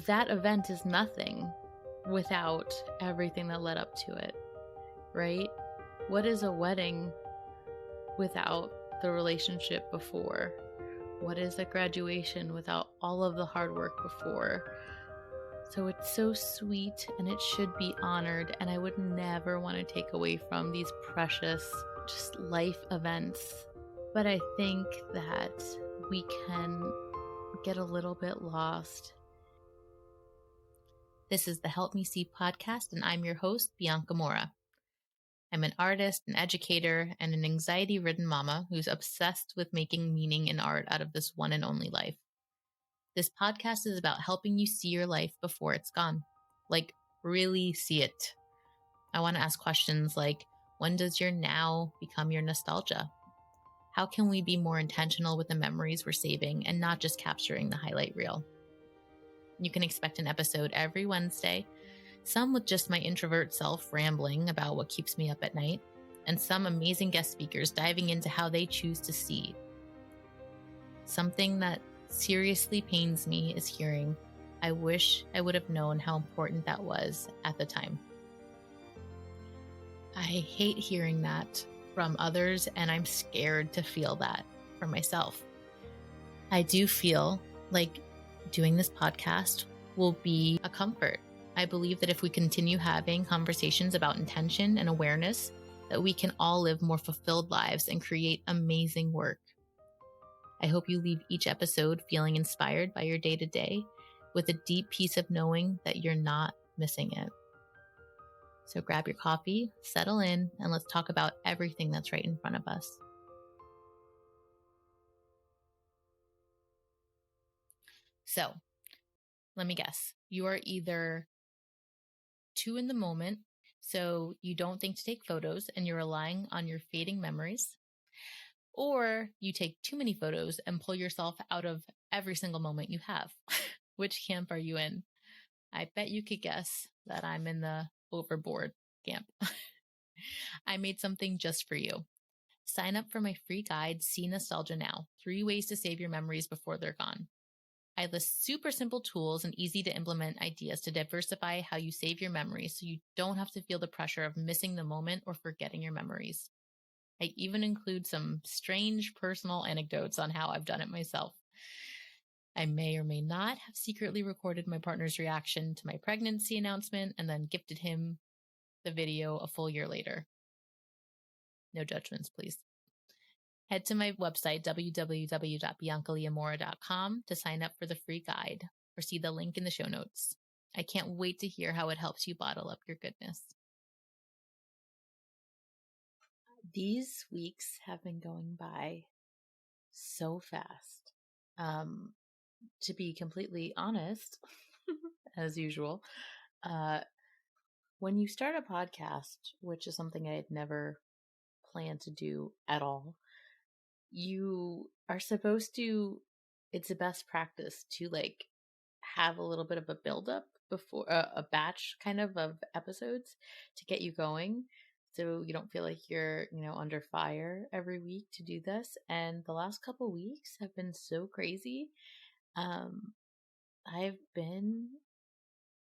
that event is nothing without everything that led up to it, right? What is a wedding without the relationship before? What is a graduation without all of the hard work before? So it's so sweet and it should be honored, and I would never want to take away from these precious just life events. But I think that we can get a little bit lost. This is the Help Me See podcast, and I'm your host, Bianca Morra. I'm an artist, an educator, and an anxiety-ridden mama who's obsessed with making meaning in art out of this one and only life. This podcast is about helping you see your life before it's gone. Like, really see it. I want to ask questions like, when does your now become your nostalgia? How can we be more intentional with the memories we're saving and not just capturing the highlight reel? You can expect an episode every Wednesday, some with just my introvert self rambling about what keeps me up at night, and some amazing guest speakers diving into how they choose to see. Something that seriously pains me is hearing, I wish I would have known how important that was at the time. I hate hearing that from others, and I'm scared to feel that for myself. I do feel like doing this podcast will be a comfort. I believe that if we continue having conversations about intention and awareness, that we can all live more fulfilled lives and create amazing work. I hope you leave each episode feeling inspired by your day-to-day with a deep peace of knowing that you're not missing it. So grab your coffee, settle in, and let's talk about everything that's right in front of us. So, let me guess. You are either too in the moment, so you don't think to take photos and you're relying on your fading memories, or you take too many photos and pull yourself out of every single moment you have. Which camp are you in? I bet you could guess that I'm in the overboard camp. I made something just for you. Sign up for my free guide, See Nostalgia Now, 3 ways to save your memories before they're gone. I list super simple tools and easy to implement ideas to diversify how you save your memories so you don't have to feel the pressure of missing the moment or forgetting your memories. I even include some strange personal anecdotes on how I've done it myself. I may or may not have secretly recorded my partner's reaction to my pregnancy announcement and then gifted him the video a full year later. No judgments, please. Head to my website, www.biancaliamora.com, to sign up for the free guide or see the link in the show notes. I can't wait to hear how it helps you bottle up your goodness. These weeks have been going by so fast. To be completely honest, as usual, when you start a podcast, which is something I had never planned to do at all, you are supposed to, it's a best practice to like have a little bit of a buildup before a batch kind of episodes to get you going. So you don't feel like you're, under fire every week to do this. And the last couple weeks have been so crazy. I've been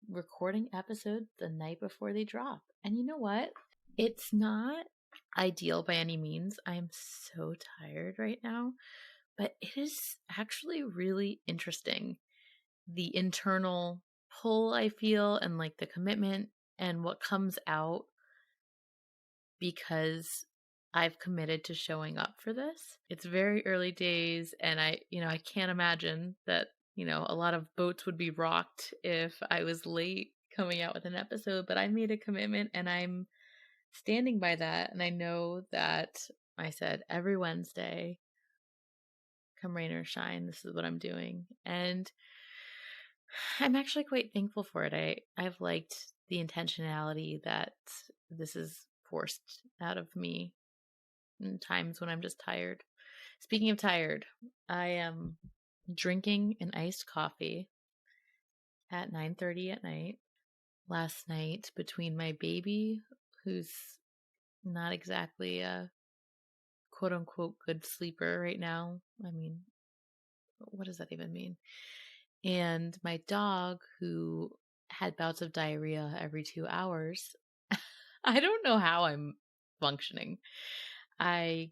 recording episodes the night before they drop. And you know what? It's not ideal by any means. I'm so tired right now, but it is actually really interesting. The internal pull I feel and like the commitment and what comes out because I've committed to showing up for this. It's very early days, and I can't imagine that, a lot of boats would be rocked if I was late coming out with an episode, but I made a commitment and I'm standing by that. And I know that I said every Wednesday, come rain or shine, this is what I'm doing. And I'm actually quite thankful for it. I've liked the intentionality that this is forced out of me in times when I'm just tired. Speaking of tired, I am drinking an iced coffee at 9:30 at night. Last night, between my baby, who's not exactly a quote unquote good sleeper right now. I mean, what does that even mean? And my dog, who had bouts of diarrhea every 2 hours, I don't know how I'm functioning. I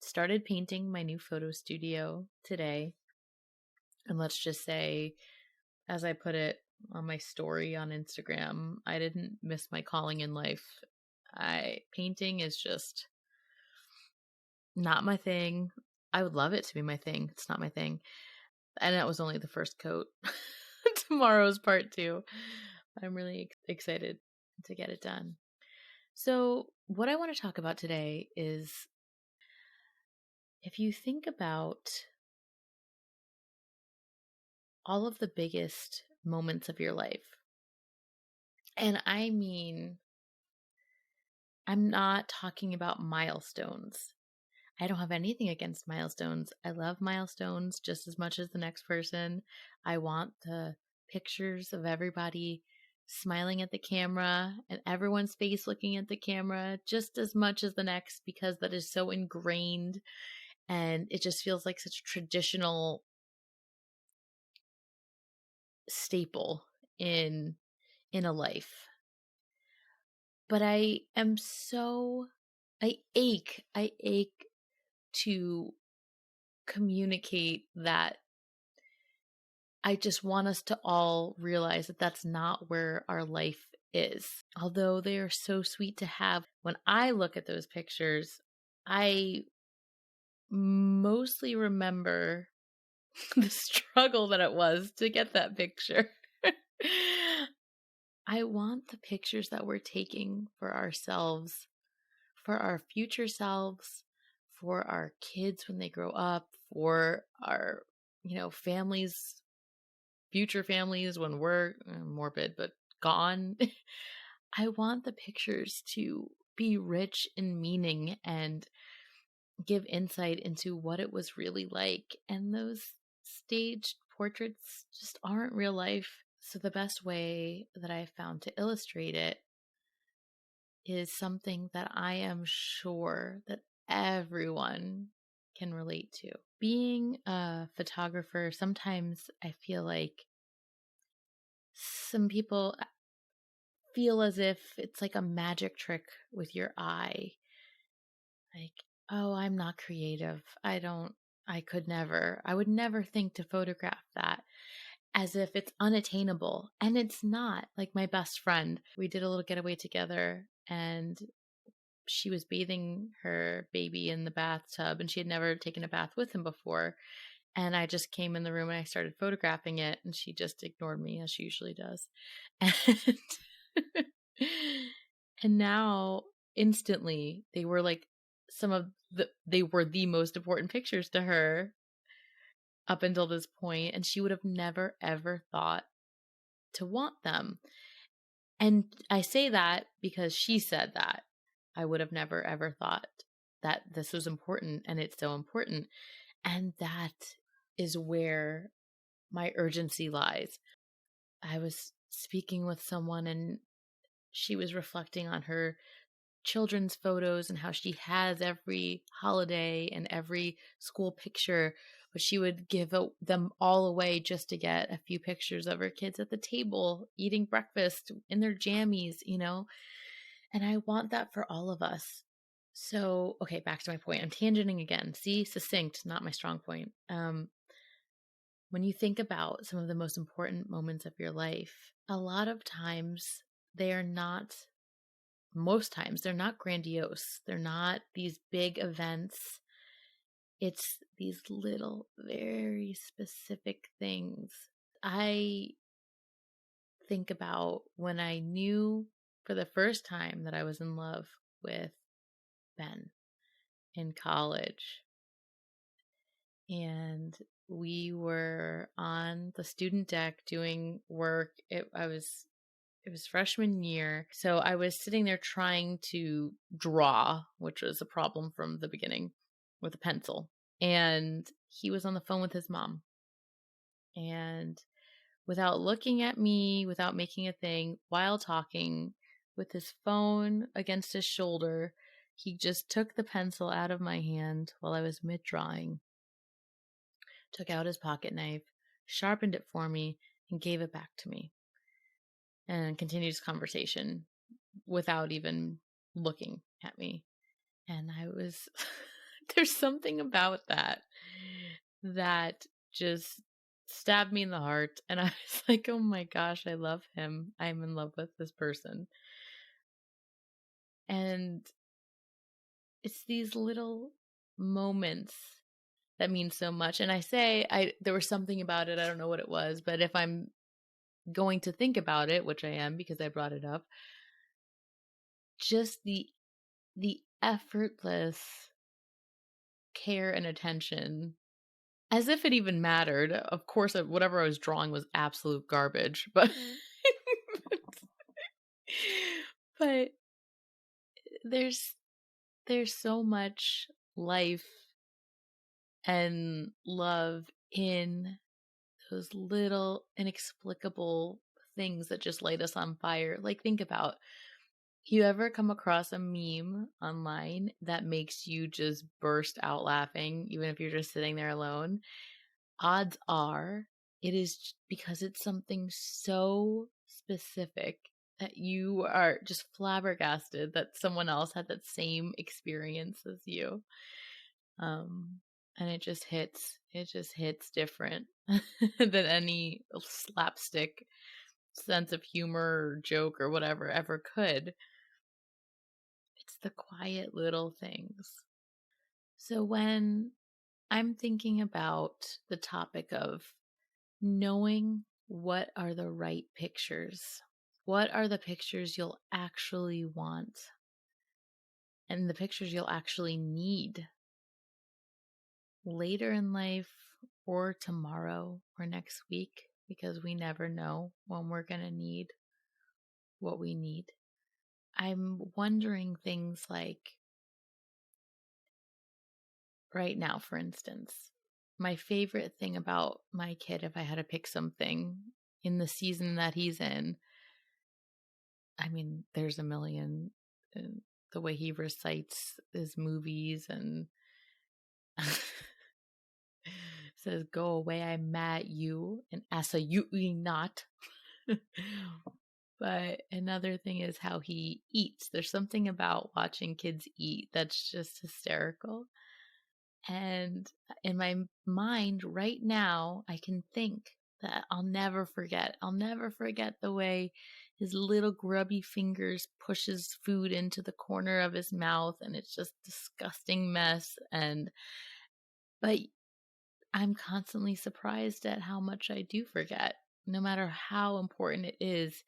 started painting my new photo studio today. And let's just say, as I put it on my story on Instagram, I didn't miss my calling in life. Painting is just not my thing. I would love it to be my thing. It's not my thing. And that was only the first coat. Tomorrow's part 2. I'm really excited to get it done. So, what I want to talk about today is if you think about all of the biggest moments of your life, and I mean, I'm not talking about milestones. I don't have anything against milestones. I love milestones just as much as the next person. I want the pictures of everybody smiling at the camera and everyone's face looking at the camera just as much as the next, because that is so ingrained and it just feels like such a traditional staple in a life. But I ache to communicate that I just want us to all realize that that's not where our life is. Although they are so sweet to have, when I look at those pictures, I mostly remember the struggle that it was to get that picture. I want the pictures that we're taking for ourselves, for our future selves, for our kids when they grow up, for our, families, future families when we're morbid, but gone. I want the pictures to be rich in meaning and give insight into what it was really like. And those staged portraits just aren't real life. So the best way that I found to illustrate it is something that I am sure that everyone can relate to. Being a photographer, sometimes I feel like some people feel as if it's like a magic trick with your eye. Like, oh, I'm not creative. I would never think to photograph that, as if it's unattainable. And it's not. Like my best friend, we did a little getaway together and she was bathing her baby in the bathtub and she had never taken a bath with him before. And I just came in the room and I started photographing it and she just ignored me as she usually does. And and now instantly they were like they were the most important pictures to her up until this point, and she would have never ever thought to want them. And I say that because she said that. I would have never ever thought that this was important, and it's so important. And that is where my urgency lies. I was speaking with someone and she was reflecting on her children's photos and how she has every holiday and every school picture, but she would give them all away just to get a few pictures of her kids at the table eating breakfast in their jammies, and I want that for all of us. So, okay, back to my point. I'm tangenting again. See, succinct, not my strong point. When you think about some of the most important moments of your life, a lot of times they are not most times they're not grandiose. They're not these big events. It's these little, very specific things. I think about when I knew for the first time that I was in love with Ben in college. And we were on the student deck doing work. It was freshman year. So I was sitting there trying to draw, which was a problem from the beginning, with a pencil. And he was on the phone with his mom. And without looking at me, without making a thing, while talking, with his phone against his shoulder, he just took the pencil out of my hand while I was mid-drawing, took out his pocket knife, sharpened it for me, and gave it back to me and continued his conversation without even looking at me. And I was, there's something about that just stabbed me in the heart. And I was like, oh my gosh, I love him. I'm in love with this person. And it's these little moments that mean so much. And there was something about it, I don't know what it was, but if I'm going to think about it, which I am because I brought it up, just the effortless care and attention, as if it even mattered. Of course, whatever I was drawing was absolute garbage, but but there's so much life and love in those little inexplicable things that just light us on fire. Like, think about, you ever come across a meme online that makes you just burst out laughing, even if you're just sitting there alone? Odds are it is because it's something so specific that you are just flabbergasted that someone else had that same experience as you. And it just hits different than any slapstick sense of humor or joke or whatever ever could. It's the quiet little things. So when I'm thinking about the topic of knowing what are the right pictures, what are the pictures you'll actually want, and the pictures you'll actually need later in life or tomorrow or next week, because we never know when we're going to need what we need. I'm wondering things like, right now, for instance, my favorite thing about my kid, if I had to pick something in the season that he's in, I mean, there's a million. The way he recites his movies and says, "Go away, I'm mad at you," and absolutely not. But another thing is how he eats. There's something about watching kids eat that's just hysterical. And in my mind right now, I can think that I'll never forget. I'll never forget the way his little grubby fingers pushes food into the corner of his mouth, and it's just disgusting mess. But I'm constantly surprised at how much I do forget. No matter how important it is,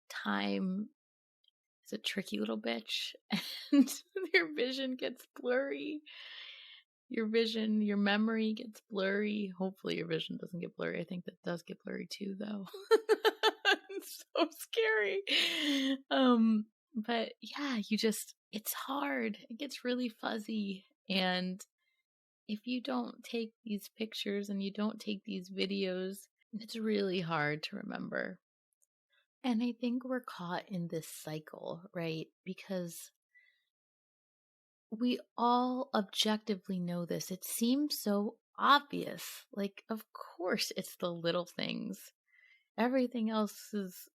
time is a tricky little bitch, and your vision gets blurry. Your memory gets blurry. Hopefully your vision doesn't get blurry. I think that does get blurry too, though. It's so scary. But yeah, it's hard. It gets really fuzzy. And if you don't take these pictures and you don't take these videos, it's really hard to remember. And I think we're caught in this cycle, right? Because we all objectively know this. It seems so obvious. Like, of course, it's the little things. Everything else is,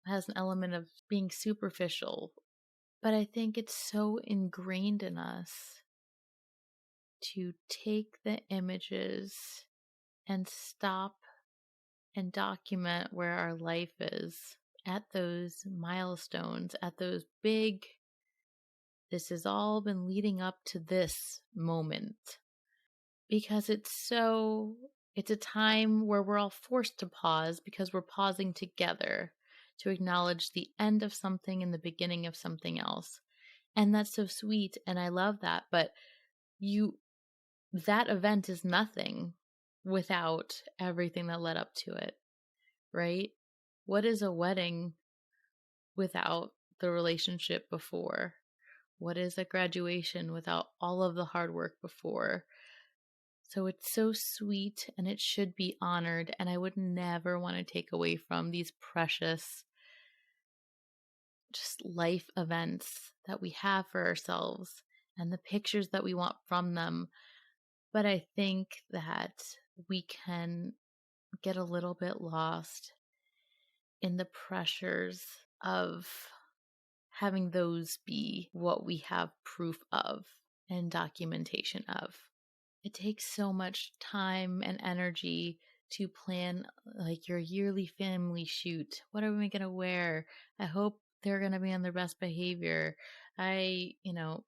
has an element of being superficial. But I think it's so ingrained in us to take the images and stop and document where our life is at those milestones, at those big, this has all been leading up to this moment. Because it's a time where we're all forced to pause because we're pausing together to acknowledge the end of something and the beginning of something else. And that's so sweet. And I love that. But that event is nothing without everything that led up to it, right? What is a wedding without the relationship before? What is a graduation without all of the hard work before? So it's so sweet and it should be honored. And I would never want to take away from these precious just life events that we have for ourselves and the pictures that we want from them. But I think that we can get a little bit lost in the pressures of having those be what we have proof of and documentation of. It takes so much time and energy to plan like your yearly family shoot. What are we going to wear? I hope they're going to be on their best behavior. Yada,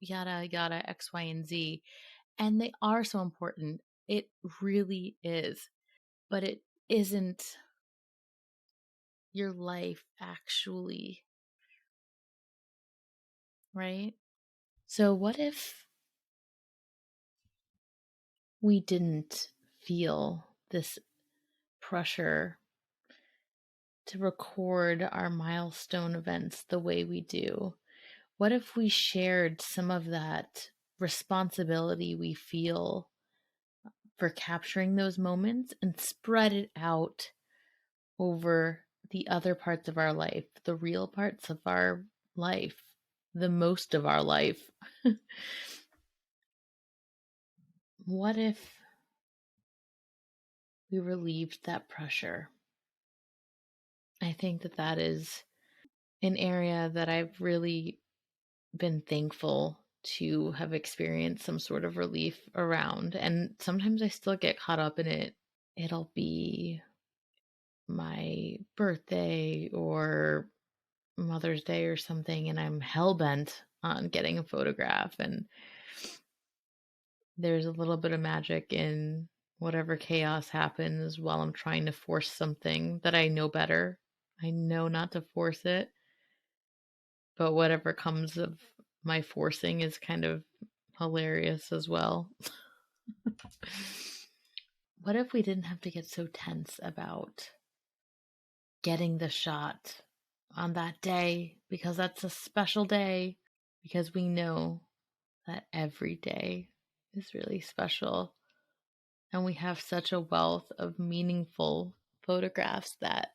yada, X, Y, and Z. And they are so important. It really is. But it isn't your life actually, right? So what if we didn't feel this pressure to record our milestone events the way we do? What if we shared some of that responsibility we feel for capturing those moments and spread it out over the other parts of our life, the real parts of our life, the most of our life? What if we relieved that pressure? I think that is an area that I've really been thankful to have experienced some sort of relief around. And sometimes I still get caught up in it. It'll be my birthday or Mother's Day or something, and I'm hell bent on getting a photograph. And there's a little bit of magic in whatever chaos happens while I'm trying to force something that I know better. I know not to force it, but whatever comes of my forcing is kind of hilarious as well. What if we didn't have to get so tense about getting the shot on that day, because that's a special day, because we know that every day is really special, and we have such a wealth of meaningful photographs that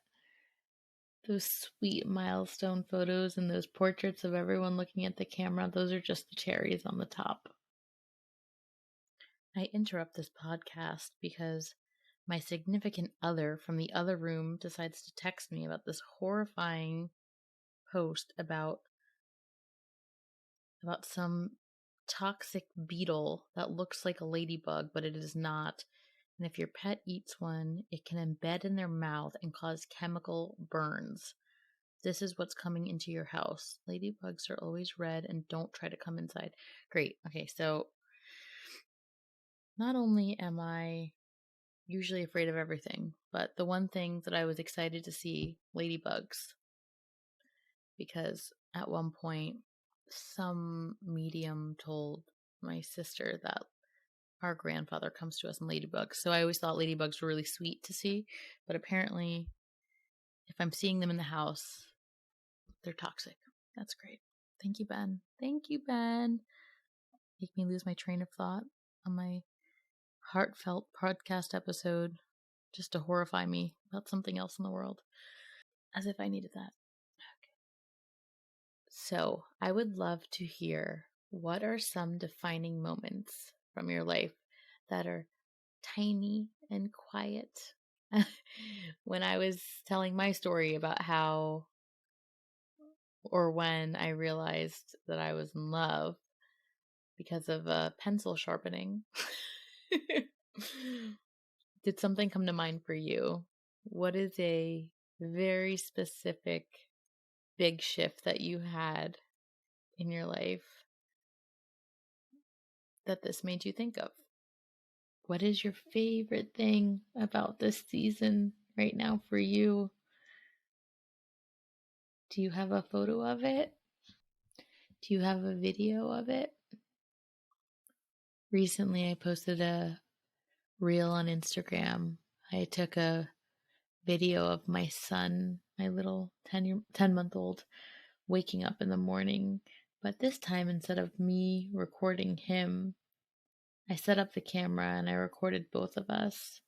those sweet milestone photos and those portraits of everyone looking at the camera, those are just the cherries on the top. I interrupt this podcast because my significant other from the other room decides to text me about this horrifying post about some toxic beetle that looks like a ladybug, but it is not. And if your pet eats one, it can embed in their mouth and cause chemical burns. This is what's coming into your house. Ladybugs are always red and don't try to come inside. Great. Okay, so not only am I usually afraid of everything, but the one thing that I was excited to see, ladybugs, because at one point some medium told my sister that our grandfather comes to us in ladybugs. So I always thought ladybugs were really sweet to see, but apparently if I'm seeing them in the house, they're toxic. That's great. Thank you, Ben. Thank you, Ben. Make me lose my train of thought on my heartfelt podcast episode just to horrify me about something else in the world. As if I needed that. Okay. So I would love to hear, what are some defining moments from your life that are tiny and quiet? When I was telling my story about how, or when I realized that I was in love because of pencil sharpening, did something come to mind for you? What is a very specific big shift that you had in your life that this made you think of? What is your favorite thing about this season right now for you? Do you have a photo of it? Do you have a video of it? Recently, I posted a reel on Instagram. I took a video of my son, my little 10-month-old, waking up in the morning. But this time, instead of me recording him, I set up the camera and I recorded both of us.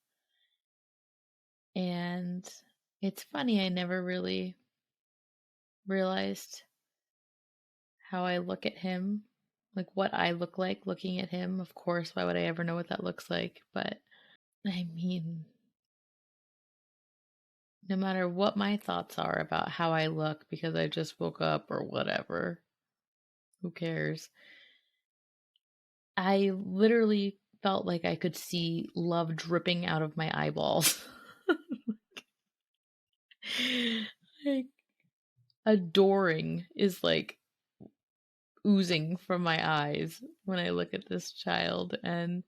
And it's funny, I never really realized how I look at him, like what I look like looking at him. Of course, why would I ever know what that looks like? But I mean, no matter what my thoughts are about how I look because I just woke up or whatever, who cares? I literally felt like I could see love dripping out of my eyeballs. Like, adoring is like oozing from my eyes when I look at this child, and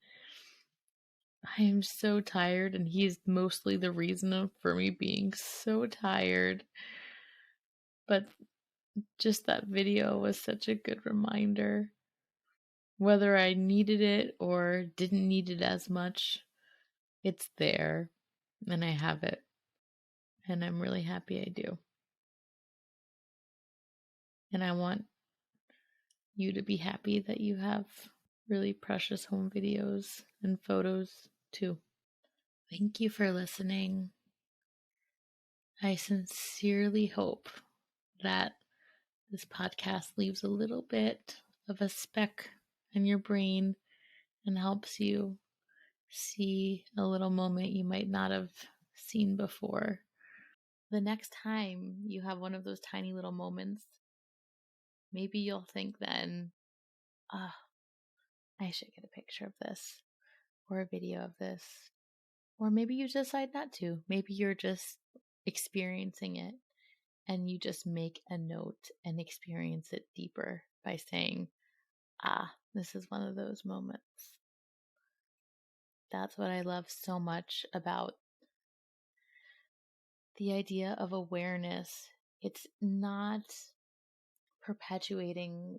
I am so tired, and he's mostly the reason for me being so tired. But just that video was such a good reminder. Whether I needed it or didn't need it as much, it's there, and I have it, and I'm really happy I do. And I want you to be happy that you have really precious home videos and photos too. Thank you for listening. I sincerely hope that this podcast leaves a little bit of a speck in your brain and helps you see a little moment you might not have seen before. The next time you have one of those tiny little moments, maybe you'll think then, ah, I should get a picture of this or a video of this. Or maybe you decide not to. Maybe you're just experiencing it and you just make a note and experience it deeper by saying, this is one of those moments. That's what I love so much about the idea of awareness. It's not perpetuating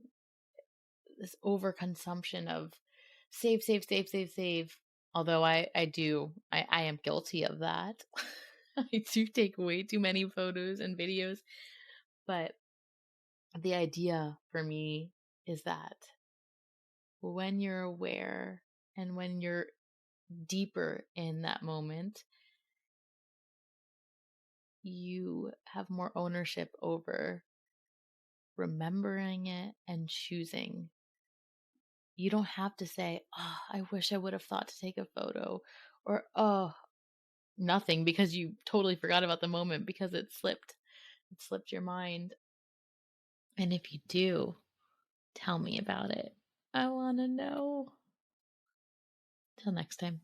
this overconsumption of save, save, save, save, save. Although I am guilty of that. I do take way too many photos and videos. But the idea for me is that when you're aware and when you're deeper in that moment, you have more ownership over remembering it and choosing. You don't have to say, I wish I would have thought to take a photo, or, nothing, because you totally forgot about the moment because it slipped your mind. And if you do, tell me about it. I want to know. Till next time.